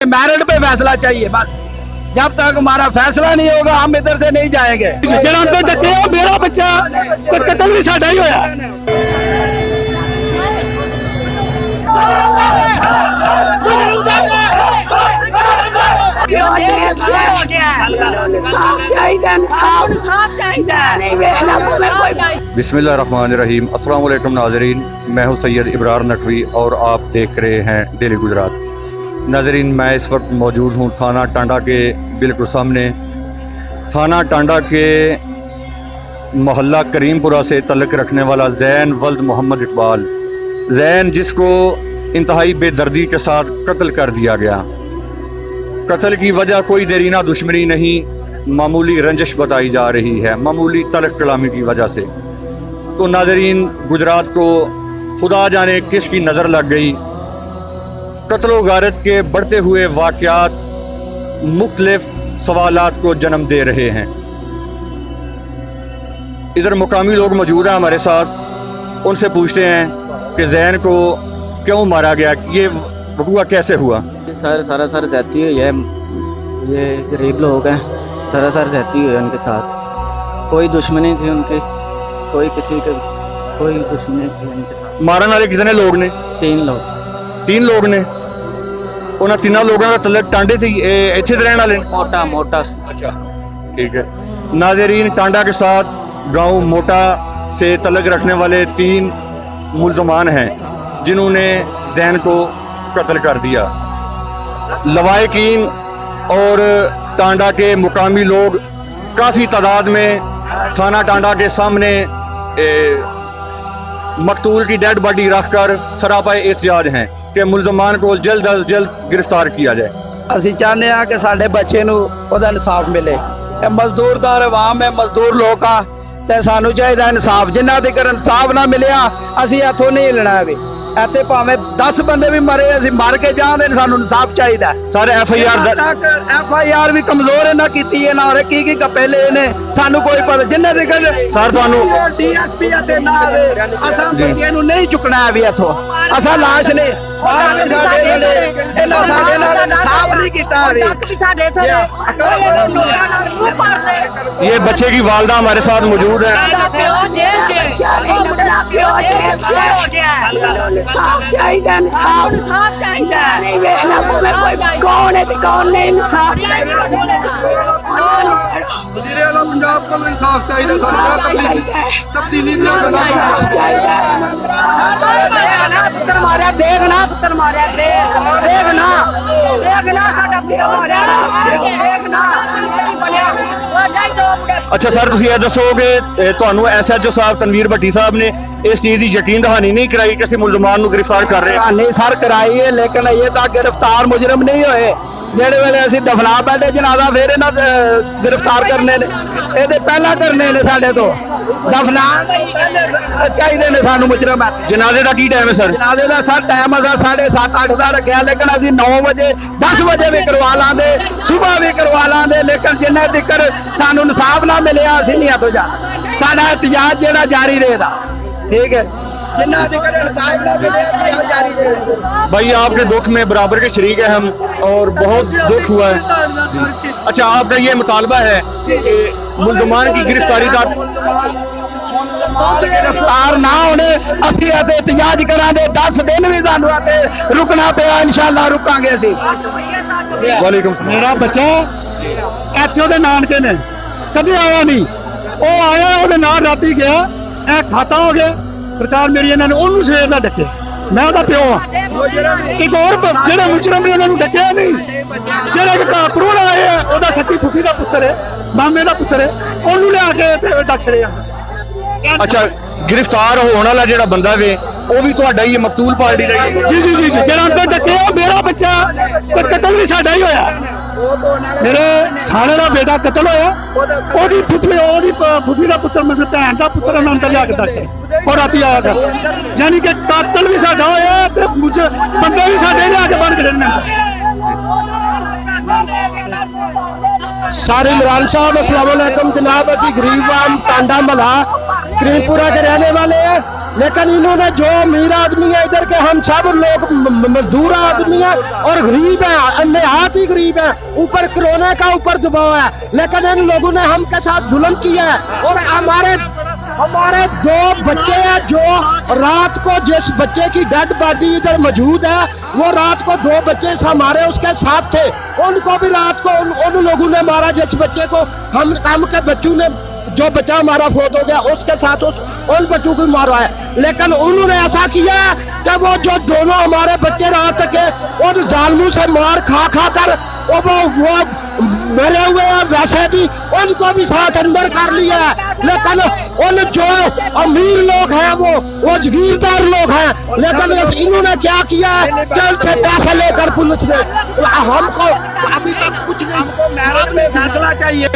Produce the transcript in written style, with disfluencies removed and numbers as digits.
Merit पे फैसला चाहिए बस। जब तक हमारा फैसला नहीं होगा हम इधर से नहीं जाएंगे। जरा तो डके हो मेरा बच्चा तो कत्ल भी साडा ही होया। बिस्मिल्लाहिर्रहमानिर्रहीम। अस्सलाम वालेकुम नाज़रीन, मैं हूं सैयद इब्रार नकवी और आप देख रहे हैं डेली गुजरात। नाज़रीन, मैं इस वक्त मौजूद हूं थाना टांडा के बिल्कुल सामने। थाना टांडा के मोहल्ला करीमपुरा से तल्लुक़ रखने वाला ज़ैन वल्द मोहम्मद इकबाल, ज़ैन जिसको इंतहाई बेदर्दी के साथ कत्ल कर दिया गया। कत्ल की वजह कोई देरीना दुश्मनी नहीं, मामूली रंजिश बताई जा रही है, मामूली तल्ख़ कलामी की वजह से। तो नाज़रीन, गुजरात को खुदा जाने किसकी नज़र लग गई। कत्ल व गारत के बढ़ते हुए वाक़यात मुख्तलिफ सवालात को जन्म दे रहे हैं। इधर मुकामी लोग मौजूद हैं हमारे साथ, उनसे पूछते हैं कि ज़ैन को क्यों मारा गया, ये वक़ूआ कैसे हुआ। सारा रहती है, ये गरीब लोग हैं, सारा रहती है उनके साथ। कोई दुश्मनी थी उनकी, कोई किसी के कोई दुश्मनी थी उनके साथ। मारन वाले कितने लोग ने? 3 लोग। 3 लोग ने। उन्हें 3 लोगों का तल्लुक़ टांडे थी, इत्थे दे रहने वाले। मोटा अच्छा, ठीक है। नाज़रीन, टांडा के साथ गांव मोटा से तल्लुक़ रखने वाले 3 मुल्ज़मान हैं जिन्होंने ज़ैन को कत्ल कर दिया। लवाहिकीन और टांडा के मुकामी लोग काफ़ी तादाद में थाना टांडा के सामने मकतूल की डेड बॉडी रखकर सरापा एहतजाज हैं कि मुल्ज़मान को जल्द अज जल्द गिरफ्तार किया जाए। ਅਸੀਂ ਚਾਹੁੰਦੇ ਆ ਕਿ ਸਾਡੇ ਬੱਚੇ ਨੂੰ ਉਹਦਾ ਇਨਸਾਫ ਮਿਲੇ। ਇਹ ਮਜ਼ਦੂਰਦਾਰ ਆਵਾਮ ਹੈ, ਮਜ਼ਦੂਰ ਲੋਕ ਆ ਤੇ ਸਾਨੂੰ ਚਾਹੀਦਾ ਇਨਸਾਫ। ਜਿੰਨਾ ਤੱਕ ਇਨਸਾਫ ਨਾ ਮਿਲਿਆ ਅਸੀਂ ਇੱਥੋਂ ਨਹੀਂ ਹਿੱਲਣਾ ਵੀ। ਇੱਥੇ ਭਾਵੇਂ 10 ਬੰਦੇ ਵੀ ਮਰੇ, ਅਸੀਂ ਮਰ ਕੇ ਜਾਵਾਂਗੇ, ਸਾਨੂੰ ਇਨਸਾਫ ਚਾਹੀਦਾ। ਸਾਰੇ FIR ਵੀ ਕਮਜ਼ੋਰ ਇਹਨਾਂ ਕੀਤੀ ਹੈ ਨਾ, ਕੀ ਗੱਪੇ ਲਏ ਨੇ ਸਾਨੂੰ ਕੋਈ ਪਤਾ। ਜਿੰਨੇ ਤੱਕ ਸਰ ਤੁਹਾਨੂੰ DSP ਅਤੇ ਨਾ ਆਵੇ ਅਸਾਂ ਬੱਚਿਆਂ ਨੂੰ ਨਹੀਂ ਚੁੱਕਣਾ ਹੈ ਵੀ ਇੱਥੋਂ। ਅਸਾਂ ਲਾਸ਼ ਨੇ ये बच्चे की वालदा हमारे साथ मौजूद है। अच्छा सर, तुम ये दसो कि ਤੁਹਾਨੂੰ SHO साहब तनवीर भट्टी साहब ने इस चीज़ की यकीन दहानी नहीं कराई कि ਅਸੀਂ मुलजमान ਨੂੰ गिरफ्तार कर रहे हैं? नहीं सर कराई है, लेकिन ये तक गिरफ्तार मुजरम नहीं होए। ਜਿਹੜੇ ਵੇਲੇ ਅਸੀਂ ਦਫਨਾ ਬੈਠੇ ਜਨਾਜ਼ਾ ਫਿਰ ਇਹਨਾਂ ਗ੍ਰਿਫਤਾਰ ਕਰਨੇ ਨੇ, ਇਹਦੇ ਪਹਿਲਾਂ ਕਰਨੇ ਨੇ ਸਾਡੇ ਤੋਂ। ਦਫਨਾ ਚਾਹੀਦੇ ਨੇ ਸਾਨੂੰ ਮੁਜਰਮ। ਜਨਾਜ਼ੇ ਦਾ ਕੀ ਟਾਈਮ ਹੈ ਸਰ? ਜਨਾਜ਼ੇ ਦਾ ਸਰ ਟਾਈਮ ਅਸਾਂ 7:30-8 ਦਾ ਰੱਖਿਆ, ਲੇਕਿਨ ਅਸੀਂ 9 ਵਜੇ 10 ਵਜੇ ਵੀ ਕਰਵਾ ਲਾਂਦੇ, ਸਵੇਰ ਵੀ ਕਰਵਾ ਲਾਂਦੇ, ਲੇਕਿਨ ਜਿੰਨੇ ਤੱਕ ਸਾਨੂੰ ਇਨਸਾਫ ਨਾ ਮਿਲਿਆ ਅਸੀਂ ਨਹੀਂ ਇੱਥੋਂ ਜਾ। ਸਾਡਾ ਇhtਜਾਜ ਜਿਹੜਾ ਜਾਰੀ ਰਹੇਗਾ, ठीक है। भाई आपके दुख में बराबर के शरीक है हम, और बहुत दुख हुआ है। अच्छा, आपका ये मुतालबा है कि मुल्ज़मान की गिरफ्तारी का गिरफ्तार ना होने ਅਸੀਂ ਅਤੇ ਇhtਜਾਜ ਕਰਾਂਗੇ। 10 ਦਿਨ ਵੀ ਸਾਨੂੰ ਅਤੇ ਰੁਕਣਾ ਪਿਆ, ਇਨਸ਼ਾਅੱਲਾ ਰੁਕਾਂਗੇ ਅਸੀਂ। ਵਾਲੇਕੁਮ। मेरा बच्चा ਇੱਥੇ ਉਹਦੇ ਨਾਨਕੇ ਨੇ, ਕਦੇ ਆਇਆ ਨਹੀਂ। ਉਹ ਆਇਆ, ਉਹਦੇ ਨਾਲ ਰਾਤੀ ਗਿਆ, ਇਹ ਖਾਤਾ ਹੋ ਗਿਆ। ਸਰਕਾਰ ਮੇਰੀ ਇਹਨਾਂ ਨੇ ਉਹਨੂੰ ਸਵੇਰ ਦਾ ਡੱਕੇ, ਮੈਂ ਉਹਦਾ ਪਿਓ ਆ। ਇੱਕ ਹੋਰ ਜਿਹੜੇ ਮੁਜਰਮ ਨੇ ਉਹਨਾਂ ਨੂੰ ਡੱਕਿਆ ਨਹੀਂ। ਜਿਹੜੇ ਪਰੂਣ ਆਏ ਆ, ਉਹਦਾ ਸੱਤੀ ਫੁੱਫੀ ਦਾ ਪੁੱਤਰ ਹੈ, ਮਾਮੇ ਦਾ ਪੁੱਤਰ ਹੈ, ਉਹਨੂੰ ਲਿਆ ਕੇ ਇੱਥੇ ਡੱਕ ਛੜਿਆ। ਅੱਛਾ, गिरफ्तार होने वाला ਜਿਹੜਾ ਬੰਦਾ ਵੇ ਉਹ ਵੀ ਤੁਹਾਡਾ ਹੀ ਮਕਤੂਲ ਪਾਰਟੀ ਦਾ ਹੀ? ਜੀ ਜਿਹੜਾ ਅੰਦਰ ਡੱਕਿਆ ਮੇਰਾ ਬੱਚਾ ਤੇ ਕਤਲ ਵੀ ਸਾਡਾ ਹੀ ਹੋਇਆ। ਮੇਰੇ ਸਾਲੇ ਦਾ ਬੇਟਾ ਕਤਲ ਹੋਇਆ, ਉਹਦੀ ਫੁੱਫੀ ਦਾ ਪੁੱਤਰ, ਮੇਰੇ ਭੈਣ ਦਾ ਪੁੱਤਰ ਉਹਨਾਂ ਅੰਦਰ ਲਿਆ ਕੇ ਦੱਸ ਉਹ ਰਾਤੀ ਆਇਆ ਸਰ। ਯਾਨੀ ਕਿ ਕਤਲ ਵੀ ਸਾਡਾ ਹੋਇਆ ਤੇ ਬੰਦੇ ਵੀ ਸਾਡੇ ਲਿਆ ਕੇ ਬਣ ਕੇ ਦੇਣੇ। सर इमरान साहब अस्सलाम वालेकुम जनाब, असी गरीब टांडा मला करीमपुरा के रहने वाले हैं। लेकिन इन्होंने जो अमीर आदमी है इधर के, हम सब लोग मजदूर आदमी है और गरीब है, निहायत ही गरीब है, ऊपर कोरोना का ऊपर दबाव है, लेकिन इन लोगों ने हम के साथ जुल्म किया है। और हमारे 2 बच्चे हैं जो रात को, जिस बच्चे की डेड बॉडी इधर मौजूद है, वो रात को 2 बच्चे हमारे उसके साथ थे, उनको भी रात को उन लोगों ने मारा, जिस बच्चे को हम के बच्चों ने, जो बच्चा हमारा फोत हो गया उसके साथ उन बच्चों को मारा है। लेकिन उन्होंने ऐसा किया कि वो जो दोनों हमारे बच्चे रात के उन जालमों से मार खा कर वो मरे हुए हैं, वैसे भी उनको भी साथ अंदर कर लिया है। लेकिन उन जो अमीर लोग हैं वो जगीरदार लोग हैं, लेकिन इन्होंने क्या किया है कि उनसे पैसे लेकर पुलिस ने हमको अभी तक कुछ नहीं, हमको मेरिट में फैसला चाहिए।